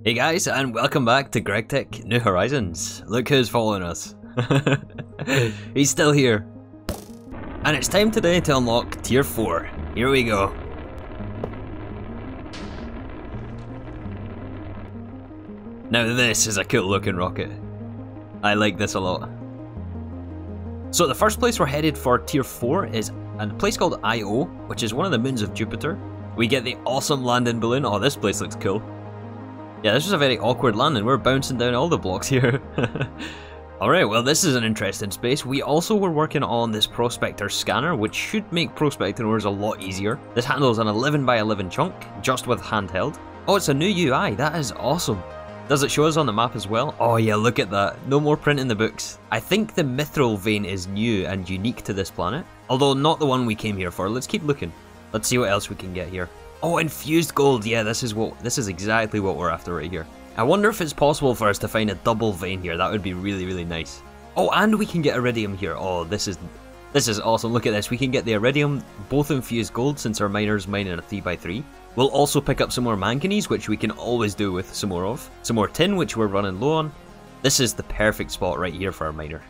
Hey guys, and welcome back to Gregtech New Horizons. Look who's following us. He's still here. And it's time today to unlock Tier 4. Here we go. Now this is a cool looking rocket. I like this a lot. So the first place we're headed for Tier 4 is a place called Io, which is one of the moons of Jupiter. We get the awesome landing balloon. Oh, this place looks cool. Yeah, this was a very awkward landing. We're bouncing down all the blocks here. Alright, well this is an interesting space. We also were working on this prospector scanner, which should make prospecting ores a lot easier. This handles an 11 by 11 chunk, just with handheld. Oh, it's a new UI. That is awesome. Does it show us on the map as well? Oh yeah, look at that. No more print in the books. I think the mithril vein is new and unique to this planet. Although not the one we came here for. Let's keep looking. Let's see what else we can get here. Oh, infused gold. Yeah, this is exactly what we're after right here. I wonder if it's possible for us to find a double vein here. That would be really, really nice. Oh, and we can get iridium here. Oh, this is awesome. Look at this. We can get the iridium, both infused gold, since our miner's mining a 3x3. We'll also pick up some more manganese, which we can always do with some more of. Some more tin, which we're running low on. This is the perfect spot right here for our miner.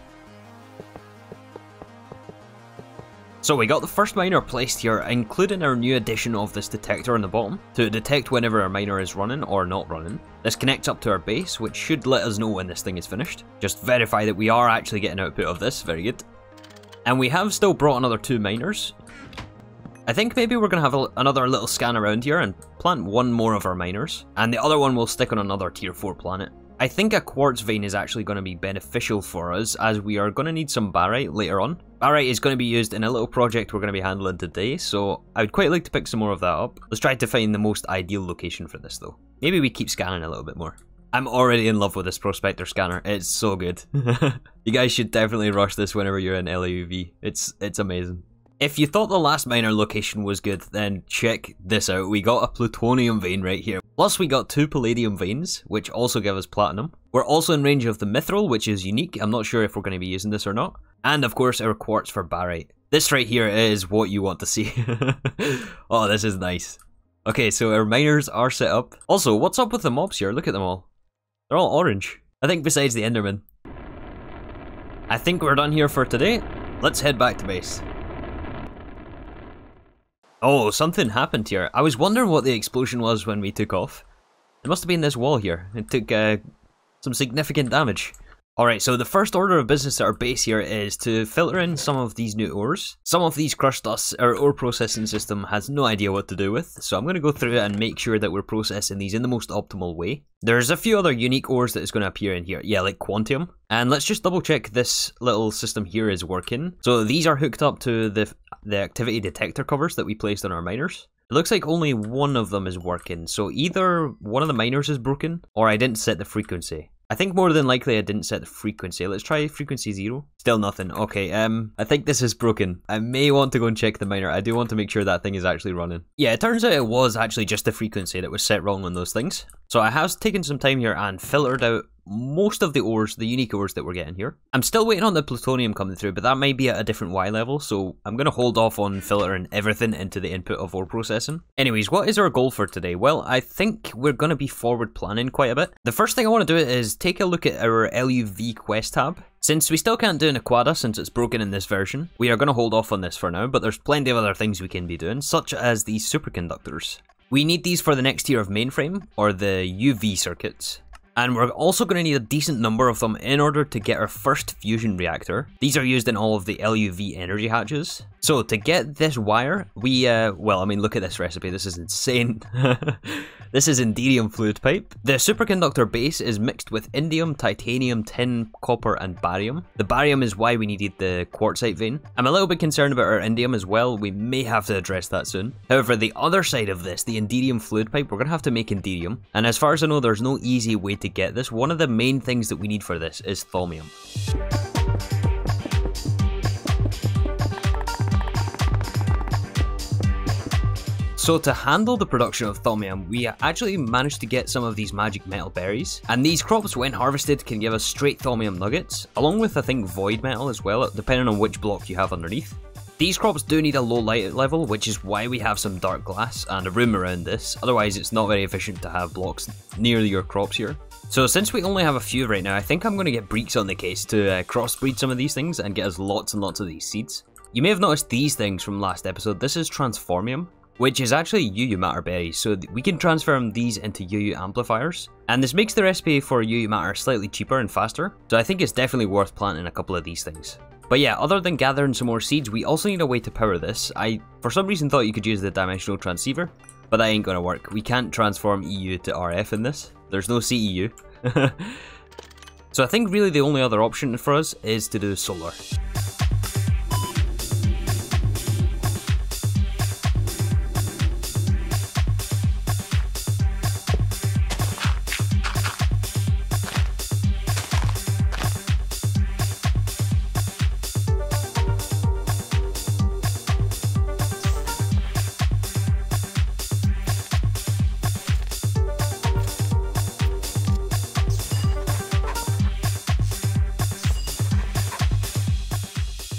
So we got the first miner placed here, including our new addition of this detector on the bottom, to detect whenever our miner is running or not running. This connects up to our base, which should let us know when this thing is finished. Just verify that we are actually getting output of this, very good. And we have still brought another 2 miners. I think maybe we're going to have another little scan around here and plant one more of our miners, and the other one will stick on another Tier 4 planet. I think a quartz vein is actually going to be beneficial for us, as we are going to need some barite later on. Barite is going to be used in a little project we're going to be handling today, so I would quite like to pick some more of that up. Let's try to find the most ideal location for this though. Maybe we keep scanning a little bit more. I'm already in love with this prospector scanner. It's so good. You guys should definitely rush this whenever you're in LAUV. It's amazing. If you thought the last miner location was good, then check this out. We got a plutonium vein right here. Plus we got 2 palladium veins, which also give us platinum. We're also in range of the mithril, which is unique. I'm not sure if we're going to be using this or not. And of course our quartz for barite. This right here is what you want to see. Oh, this is nice. Okay, so our miners are set up. Also, what's up with the mobs here? Look at them all. They're all orange. I think besides the Enderman. I think we're done here for today. Let's head back to base. Oh, something happened here. I was wondering what the explosion was when we took off. It must have been this wall here. It took some significant damage. Alright, so the first order of business at our base here is to filter in some of these new ores. Some of these crushed dust, our ore processing system has no idea what to do with, so I'm going to go through it and make sure that we're processing these in the most optimal way. There's a few other unique ores that is going to appear in here, yeah, like quantium. And let's just double check this little system here is working. So these are hooked up to the activity detector covers that we placed on our miners. It looks like only one of them is working, so either one of the miners is broken, or I didn't set the frequency. I think more than likely I didn't set the frequency. Let's try frequency 0. Still nothing. Okay, I think this is broken. I may want to go and check the miner. I do want to make sure that thing is actually running. Yeah, it turns out it was actually just the frequency that was set wrong on those things. So I have taken some time here and filtered out most of the ores, the unique ores that we're getting here. I'm still waiting on the plutonium coming through, but that might be at a different Y level, so I'm going to hold off on filtering everything into the input of ore processing. Anyways, what is our goal for today? Well, I think we're going to be forward planning quite a bit. The first thing I want to do is take a look at our LUV quest tab. Since we still can't do an Aquada since it's broken in this version, we are going to hold off on this for now, but there's plenty of other things we can be doing, such as these superconductors. We need these for the next tier of mainframe, or the UV circuits. And we're also going to need a decent number of them in order to get our first fusion reactor. These are used in all of the LUV energy hatches. So to get this wire, we, well, I mean, look at this recipe. This is insane. This is indium fluid pipe. The superconductor base is mixed with indium, titanium, tin, copper, and barium. The barium is why we needed the quartzite vein. I'm a little bit concerned about our indium as well. We may have to address that soon. However, the other side of this, the indium fluid pipe, we're going to have to make indium. And as far as I know, there's no easy way to get this. One of the main things that we need for this is thaumium. So to handle the production of thaumium, we actually managed to get some of these magic metal berries, and these crops when harvested can give us straight thaumium nuggets, along with I think void metal as well, depending on which block you have underneath. These crops do need a low light level, which is why we have some dark glass and a room around this, otherwise it's not very efficient to have blocks near your crops here. So since we only have a few right now, I think I'm going to get Breeks on the case to crossbreed some of these things and get us lots and lots of these seeds. You may have noticed these things from last episode. This is Transformium, which is actually UU matter berries, so we can transform these into UU amplifiers, and this makes the recipe for UU matter slightly cheaper and faster, so I think it's definitely worth planting a couple of these things. But yeah, other than gathering some more seeds, we also need a way to power this. I, for some reason, thought you could use the dimensional transceiver, but that ain't gonna work. We can't transform EU to RF in this. There's no CEU. So I think really the only other option for us is to do solar.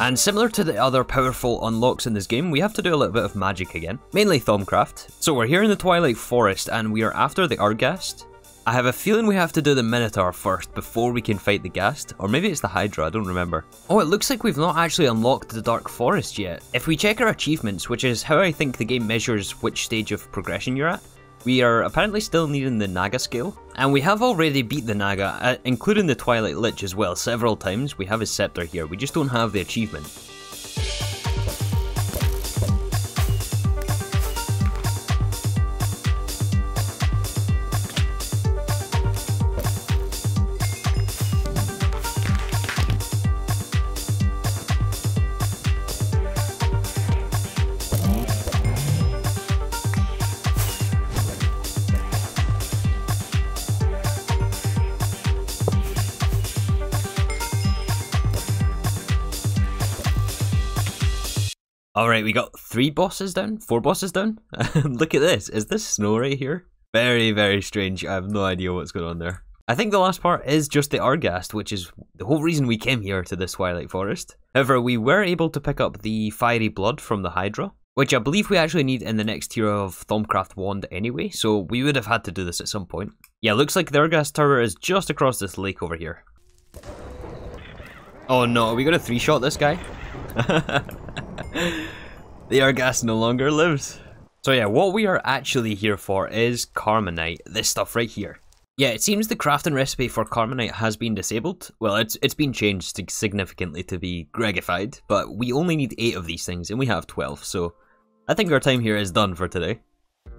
And similar to the other powerful unlocks in this game, we have to do a little bit of magic again, mainly Thaumcraft. So we're here in the Twilight Forest and we are after the Arghast. I have a feeling we have to do the Minotaur first before we can fight the Ghast, or maybe it's the Hydra, I don't remember. Oh, it looks like we've not actually unlocked the Dark Forest yet. If we check our achievements, which is how I think the game measures which stage of progression you're at, we are apparently still needing the Naga scale, and we have already beat the Naga, including the Twilight Lich as well, several times. We have his scepter here, we just don't have the achievement. Alright, we got 4 bosses down? Look at this, is this snow right here? Very, very strange, I have no idea what's going on there. I think the last part is just the Arghast, which is the whole reason we came here to this Twilight Forest. However, we were able to pick up the Fiery Blood from the Hydra, which I believe we actually need in the next tier of Thaumcraft Wand anyway, so we would have had to do this at some point. Yeah, looks like the Arghast Tower is just across this lake over here. Oh no, are we gonna 3-shot this guy? The Arghast no longer lives. So yeah, what we are actually here for is Carminite, this stuff right here. Yeah, it seems the crafting recipe for Carminite has been disabled. Well, it's been changed significantly to be Gregified, but we only need 8 of these things and we have 12, so I think our time here is done for today.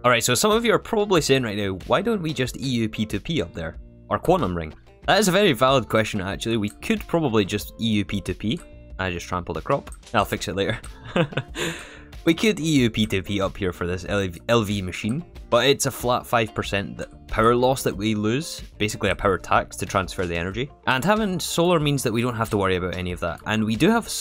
Alright, so some of you are probably saying right now, why don't we just EU P2P up there? Or Quantum Ring? That is a very valid question actually. We could probably just EU P2P. I just trampled a crop. I'll fix it later. We could EU P2P up here for this LV machine, but it's a flat 5% power loss that we lose, basically a power tax to transfer the energy. And having solar means that we don't have to worry about any of that. And we do have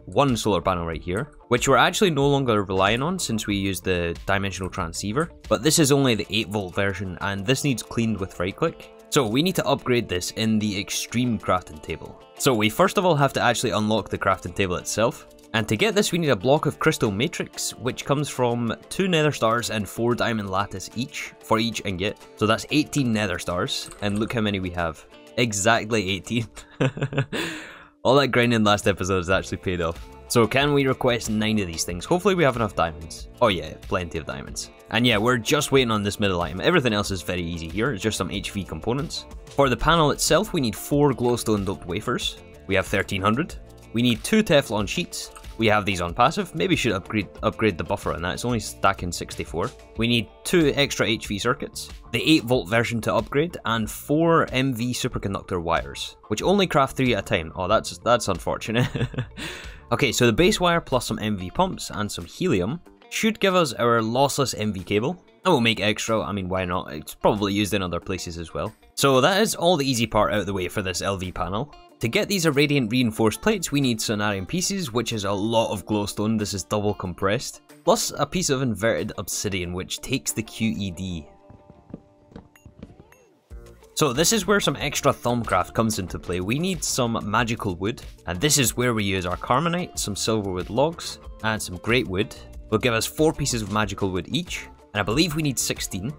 one solar panel right here, which we're actually no longer relying on since we use the dimensional transceiver. But this is only the 8-volt version, and this needs cleaned with right click. So we need to upgrade this in the extreme crafting table. So we first of all have to actually unlock the crafting table itself. And to get this we need a block of crystal matrix, which comes from 2 nether stars and 4 diamond lattice for each ingot. So that's 18 nether stars, and look how many we have. Exactly 18. All that grinding last episode has actually paid off. So can we request 9 of these things? Hopefully we have enough diamonds. Oh yeah, plenty of diamonds. And yeah, we're just waiting on this middle item. Everything else is very easy here, it's just some HV components. For the panel itself, we need 4 glowstone doped wafers. We have 1300. We need 2 Teflon sheets. We have these on passive, maybe should upgrade the buffer on that, it's only stacking 64. We need 2 extra HV circuits, the 8-volt version to upgrade, and 4 MV superconductor wires, which only craft 3 at a time. Oh, that's unfortunate. Okay, so the base wire plus some MV pumps and some helium should give us our lossless MV cable. And we'll make extra, I mean why not, it's probably used in other places as well. So that is all the easy part out of the way for this LV panel. To get these irradiant reinforced plates, we need Sonarium pieces, which is a lot of glowstone. This is double compressed, plus a piece of inverted obsidian, which takes the QED. So this is where some extra Thaumcraft comes into play. We need some magical wood, and this is where we use our Carminite, some silverwood logs, and some great wood will give us 4 pieces of magical wood each, and I believe we need 16.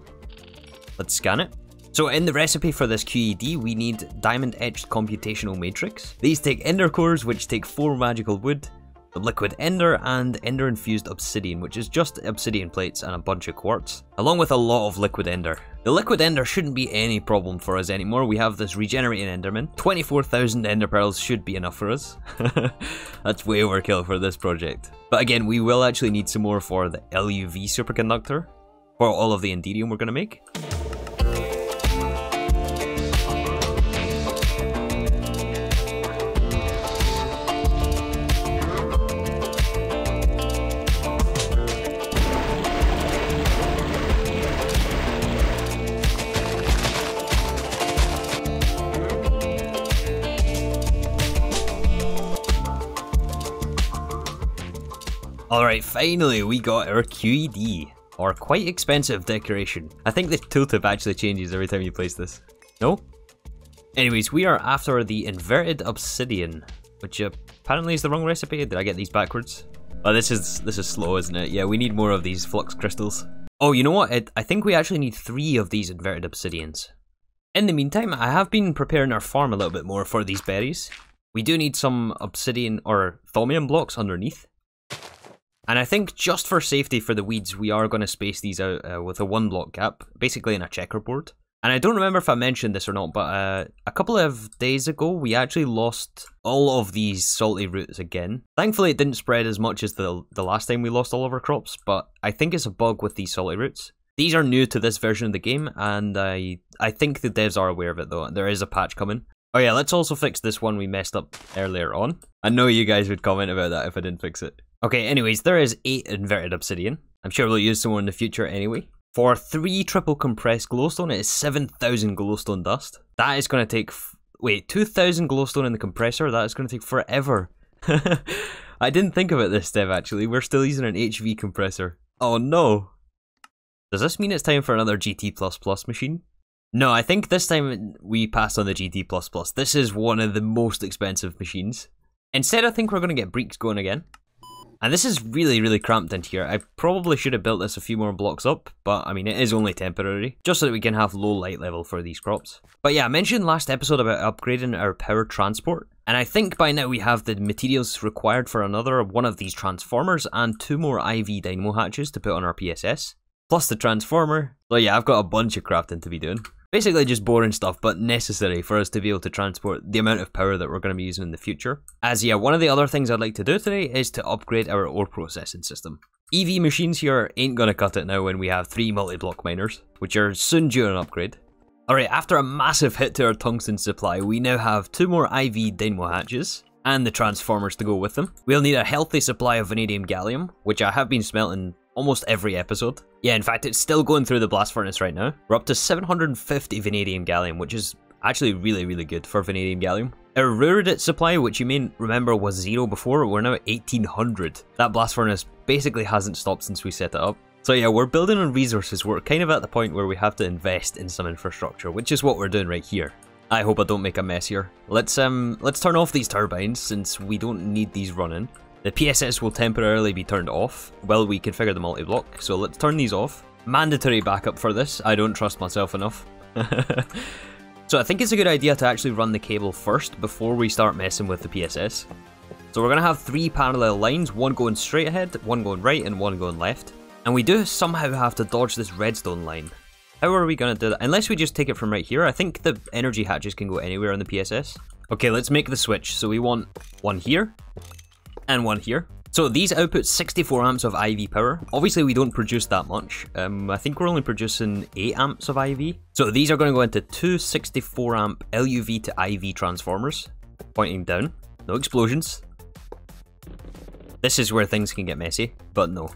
Let's scan it. So in the recipe for this QED, we need diamond etched computational matrix. These take ender cores, which take 4 magical wood, the liquid ender, and ender infused obsidian, which is just obsidian plates and a bunch of quartz, along with a lot of liquid ender. The liquid ender shouldn't be any problem for us anymore. We have this regenerating enderman. 24,000 ender pearls should be enough for us. That's way overkill for this project. But again, we will actually need some more for the LUV superconductor for all of the enderium we're going to make. Alright, finally we got our QED, or quite expensive decoration. I think the tooltip actually changes every time you place this. No? Anyways, we are after the inverted obsidian, which apparently is the wrong recipe. Did I get these backwards? Oh, this is slow, isn't it? Yeah, we need more of these flux crystals. Oh, you know what? I think we actually need 3 of these inverted obsidians. In the meantime, I have been preparing our farm a little bit more for these berries. We do need some obsidian or thaumium blocks underneath. And I think just for safety for the weeds, we are going to space these out with a 1 block gap, basically in a checkerboard. And I don't remember if I mentioned this or not, but a couple of days ago, we actually lost all of these salty roots again. Thankfully, it didn't spread as much as the last time we lost all of our crops, but I think it's a bug with these salty roots. These are new to this version of the game, and I think the devs are aware of it though. There is a patch coming. Oh yeah, let's also fix this one we messed up earlier on. I know you guys would comment about that if I didn't fix it. Okay, anyways, there is 8 inverted obsidian. I'm sure we'll use some more in the future anyway. For 3 triple compressed glowstone, it is 7,000 glowstone dust. That is going to take... Wait, 2,000 glowstone in the compressor? That is going to take forever. I didn't think about this, Dev, actually. We're still using an HV compressor. Oh no. Does this mean it's time for another GT++ machine? No, I think this time we passed on the GT++. This is one of the most expensive machines. Instead, I think we're going to get Breeks going again. And this is really, really cramped in here. I probably should have built this a few more blocks up, but I mean, it is only temporary, just so that we can have low light level for these crops. But yeah, I mentioned last episode about upgrading our power transport, and I think by now we have the materials required for another one of these transformers and 2 more IV dynamo hatches to put on our PSS, plus the transformer. So yeah, I've got a bunch of crafting to be doing. Basically just boring stuff, but necessary for us to be able to transport the amount of power that we're going to be using in the future. As yeah, one of the other things I'd like to do today is to upgrade our ore processing system. EV machines here ain't going to cut it now when we have 3 multi-block miners, which are soon due an upgrade. Alright, after a massive hit to our tungsten supply, we now have 2 more IV dynamo hatches, and the transformers to go with them. We'll need a healthy supply of vanadium gallium, which I have been smelting almost every episode. Yeah, in fact, it's still going through the blast furnace right now. We're up to 750 vanadium gallium, which is actually really, really good for vanadium gallium. Our Ruridit supply, which you may remember was 0 before, we're now at 1800. That blast furnace basically hasn't stopped since we set it up. So yeah, we're building on resources. We're kind of at the point where we have to invest in some infrastructure, which is what we're doing right here. I hope I don't make a mess here. Let's turn off these turbines since we don't need these running. The PSS will temporarily be turned off while we configure the multi-block, so let's turn these off. Mandatory backup for this, I don't trust myself enough. So I think it's a good idea to actually run the cable first before we start messing with the PSS. So we're going to have 3 parallel lines, 1 going straight ahead, 1 going right, and 1 going left. And we do somehow have to dodge this redstone line. How are we going to do that? Unless we just take it from right here. I think the energy hatches can go anywhere on the PSS. Okay, let's make the switch. So we want 1 here. And 1 here. So these output 64 amps of IV power. Obviously we don't produce that much. I think we're only producing 8 amps of IV. So these are going to go into 2 64 amp LUV to IV transformers. Pointing down. No explosions. This is where things can get messy. But no.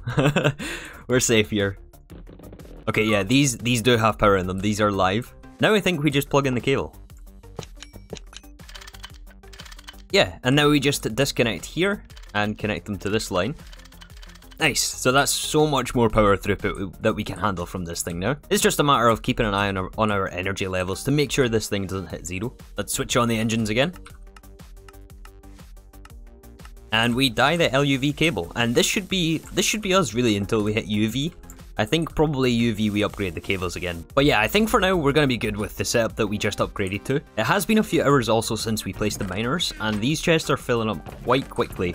We're safe here. Okay, yeah, these do have power in them. These are live. Now I think we just plug in the cable. Yeah, and now we just disconnect here and connect them to this line. Nice, so that's so much more power throughput that we can handle from this thing now. It's just a matter of keeping an eye on our energy levels to make sure this thing doesn't hit 0. Let's switch on the engines again. And we dye the LUV cable, and this should be us really until we hit UV. I think probably UV we upgrade the cables again. But yeah, I think for now we're going to be good with the setup that we just upgraded to. It has been a few hours also since we placed the miners, and these chests are filling up quite quickly.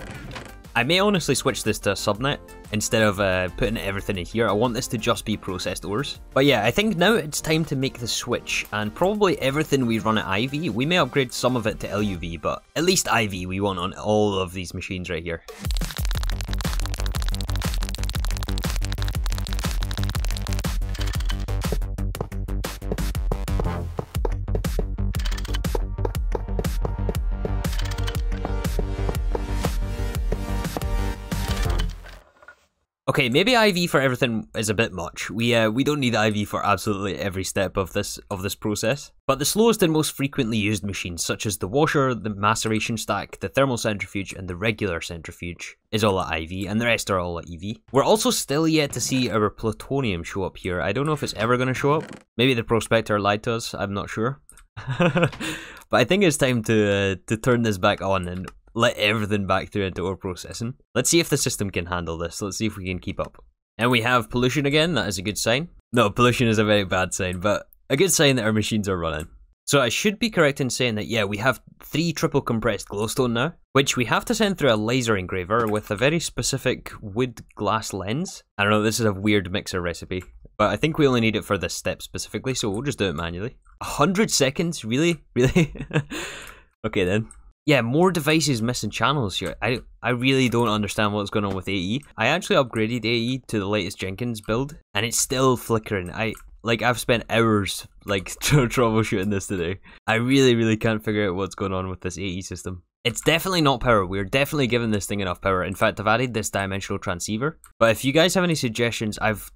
I may honestly switch this to a subnet instead of putting everything in here. I want this to just be processed ores. But yeah, I think now it's time to make the switch, and probably everything we run at IV, we may upgrade some of it to LUV, but at least IV we want on all of these machines right here. Okay, maybe IV for everything is a bit much. We don't need IV for absolutely every step of this process. But the slowest and most frequently used machines, such as the washer, the maceration stack, the thermal centrifuge, and the regular centrifuge, is all at IV, and the rest are all at EV. We're also still yet to see our plutonium show up here. I don't know if it's ever going to show up. Maybe the prospector lied to us, I'm not sure. But I think it's time to turn this back on and let everything back through into ore processing. Let's see if the system can handle this. Let's see if we can keep up. And we have pollution again. That is a good sign. No, pollution is a very bad sign, but a good sign that our machines are running. So I should be correct in saying that, yeah, we have 3 triple compressed glowstone now, which we have to send through a laser engraver with a very specific wood glass lens. I don't know, this is a weird mixer recipe, but I think we only need it for this step specifically, so we'll just do it manually. 100 seconds? Really? Really? Okay then. Yeah, more devices missing channels here. I really don't understand what's going on with AE. I actually upgraded AE to the latest Jenkins build, and it's still flickering. I've spent hours troubleshooting this today. I really can't figure out what's going on with this AE system. It's definitely not power. We're definitely giving this thing enough power. In fact, I've added this dimensional transceiver. But if you guys have any suggestions, I've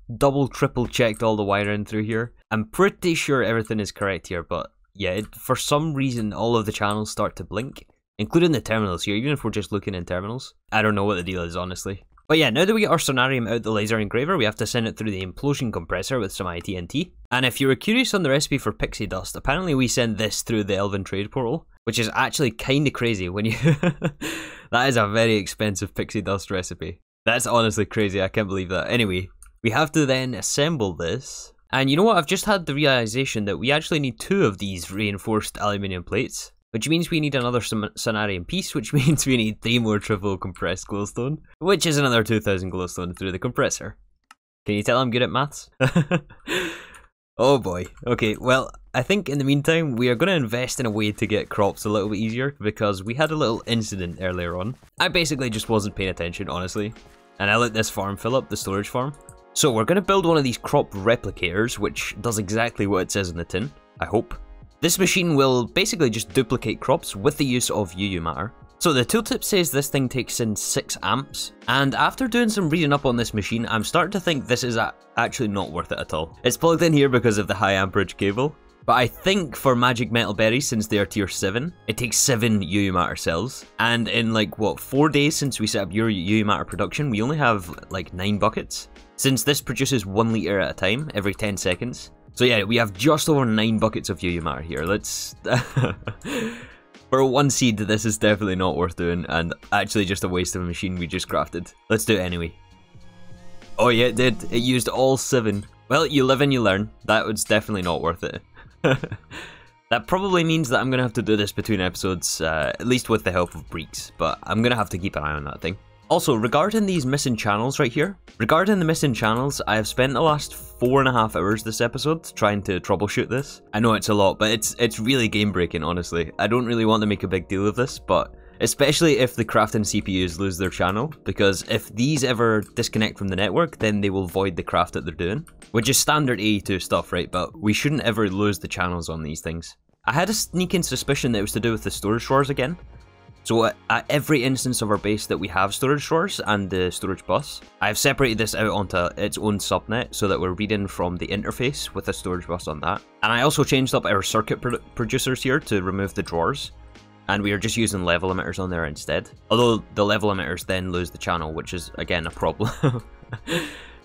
triple checked all the wiring through here. I'm pretty sure everything is correct here, but yeah, for some reason, all of the channels start to blink, including the terminals here, even if we're just looking in terminals. I don't know what the deal is, honestly. But yeah, now that we get our sonarium out the laser engraver, we have to send it through the implosion compressor with some ITNT. And if you were curious on the recipe for pixie dust, apparently we send this through the Elven Trade Portal, which is actually kinda crazy when you... That is a very expensive pixie dust recipe. That's honestly crazy, I can't believe that. Anyway, we have to then assemble this. And you know what, I've just had the realization that we actually need 2 of these reinforced aluminium plates, which means we need another sonarium piece, which means we need 3 more triple compressed glowstone, which is another 2000 glowstone through the compressor. Can you tell I'm good at maths? Oh boy. Okay, well, I think in the meantime, we are going to invest in a way to get crops a little bit easier, because we had a little incident earlier on. I basically just wasn't paying attention, honestly, and I let this farm fill up, the storage farm. So we're going to build one of these crop replicators, which does exactly what it says in the tin, I hope. This machine will basically just duplicate crops with the use of UU matter. So the tooltip says this thing takes in 6 amps, and after doing some reading up on this machine, I'm starting to think this is actually not worth it at all. It's plugged in here because of the high amperage cable, but I think for magic metal berries, since they are tier 7, it takes 7 UU matter cells, and in 4 days since we set up UU matter production, we only have 9 buckets, since this produces 1 liter at a time every 10 seconds. So yeah, we have just over 9 buckets of UU matter here. Let's... For 1 seed, this is definitely not worth doing, and actually just a waste of a machine we just crafted. Let's do it anyway. Oh yeah, it did. It used all 7. Well, you live and you learn. That was definitely not worth it. That probably means that I'm going to have to do this between episodes, at least with the help of Breeks, but I'm going to have to keep an eye on that thing. Also, regarding these missing channels right here, regarding the missing channels, I have spent the last 4.5 hours this episode trying to troubleshoot this. I know it's a lot, but it's really game breaking, honestly. I don't really want to make a big deal of this, but especially if the crafting CPUs lose their channel, because if these ever disconnect from the network, then they will void the craft that they're doing, which is standard AE2 stuff, right? But we shouldn't ever lose the channels on these things. I had a sneaking suspicion that it was to do with the storage drawers again. So at every instance of our base that we have storage drawers and the storage bus, I've separated this out onto its own subnet so that we're reading from the interface with a storage bus on that. And I also changed up our circuit producers here to remove the drawers, and we are just using level emitters on there instead. Although the level emitters then lose the channel, which is again a problem.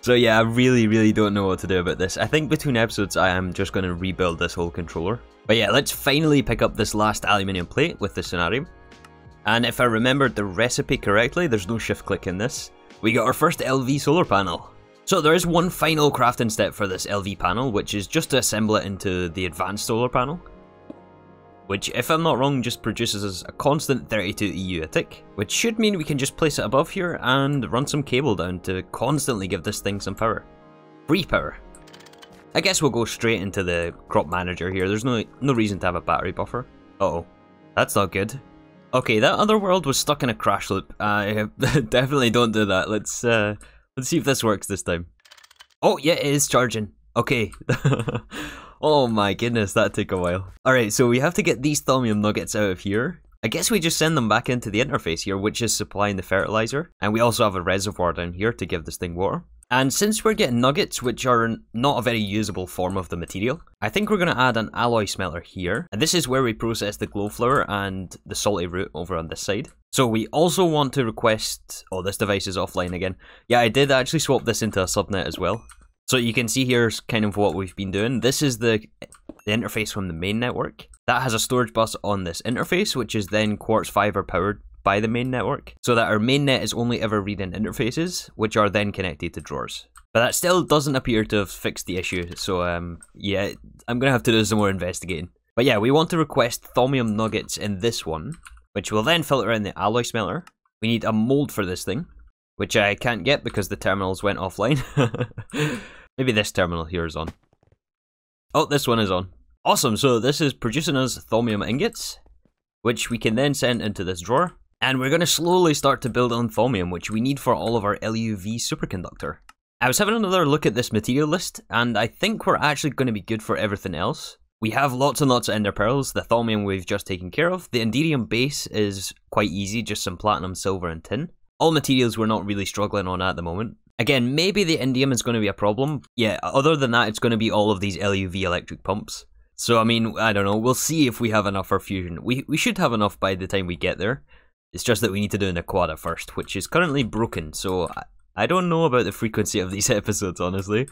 So yeah, I really don't know what to do about this. I think between episodes I am just going to rebuild this whole controller. But yeah, let's finally pick up this last aluminium plate with the sonarium. And if I remembered the recipe correctly, there's no shift click in this, we got our first LV solar panel. So there is one final crafting step for this LV panel, which is just to assemble it into the advanced solar panel. Which, if I'm not wrong, just produces us a constant 32 EU a tick, which should mean we can just place it above here and run some cable down to constantly give this thing some power. Free power. I guess we'll go straight into the crop manager here. There's no reason to have a battery buffer. Uh-oh. That's not good. Okay, that other world was stuck in a crash loop. I definitely don't do that. Let's see if this works this time. Oh, yeah, it is charging. Okay. Oh my goodness, that took a while. Alright, so we have to get these Thaumium nuggets out of here. I guess we just send them back into the interface here, which is supplying the fertilizer. And we also have a reservoir down here to give this thing water. And since we're getting nuggets, which are not a very usable form of the material, I think we're going to add an alloy smelter here. And this is where we process the glowflower and the salty root over on this side. So we also want to request... Oh, this device is offline again. Yeah, I did actually swap this into a subnet as well. So you can see here's kind of what we've been doing. This is the interface from the main network. That has a storage bus on this interface, which is then quartz fiber powered by the main network, so that our main net is only ever reading interfaces, which are then connected to drawers. But that still doesn't appear to have fixed the issue, so yeah, I'm going to have to do some more investigating. But yeah, we want to request Thaumium nuggets in this one, which will then filter in the alloy smelter. We need a mold for this thing, which I can't get because the terminals went offline. Maybe this terminal here is on. Oh, this one is on. Awesome, so this is producing us Thaumium ingots, which we can then send into this drawer. And we're going to slowly start to build on Thaumium, which we need for all of our LUV superconductor. I was having another look at this material list, and I think we're actually going to be good for everything else. We have lots and lots of ender pearls, the Thaumium we've just taken care of. The Enderium base is quite easy, just some platinum, silver and tin. All materials we're not really struggling on at the moment. Again, maybe the indium is going to be a problem. Yeah, other than that, it's going to be all of these LUV electric pumps. So, I mean, I don't know, we'll see if we have enough for fusion. We should have enough by the time we get there. It's just that we need to do an Aquada first, which is currently broken, so I don't know about the frequency of these episodes, honestly.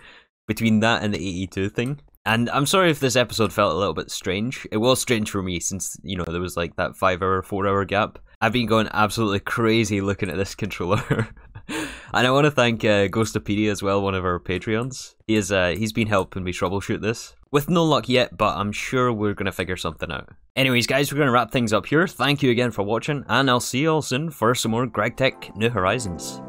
Between that and the 82 thing. And I'm sorry if this episode felt a little bit strange. It was strange for me since, you know, there was like that 5-hour, 4-hour gap. I've been going absolutely crazy looking at this controller. And I want to thank Ghostopedia as well, one of our Patreons. He's been helping me troubleshoot this. With no luck yet, but I'm sure we're going to figure something out. Anyways, guys, we're going to wrap things up here. Thank you again for watching, and I'll see you all soon for some more Gregtech New Horizons.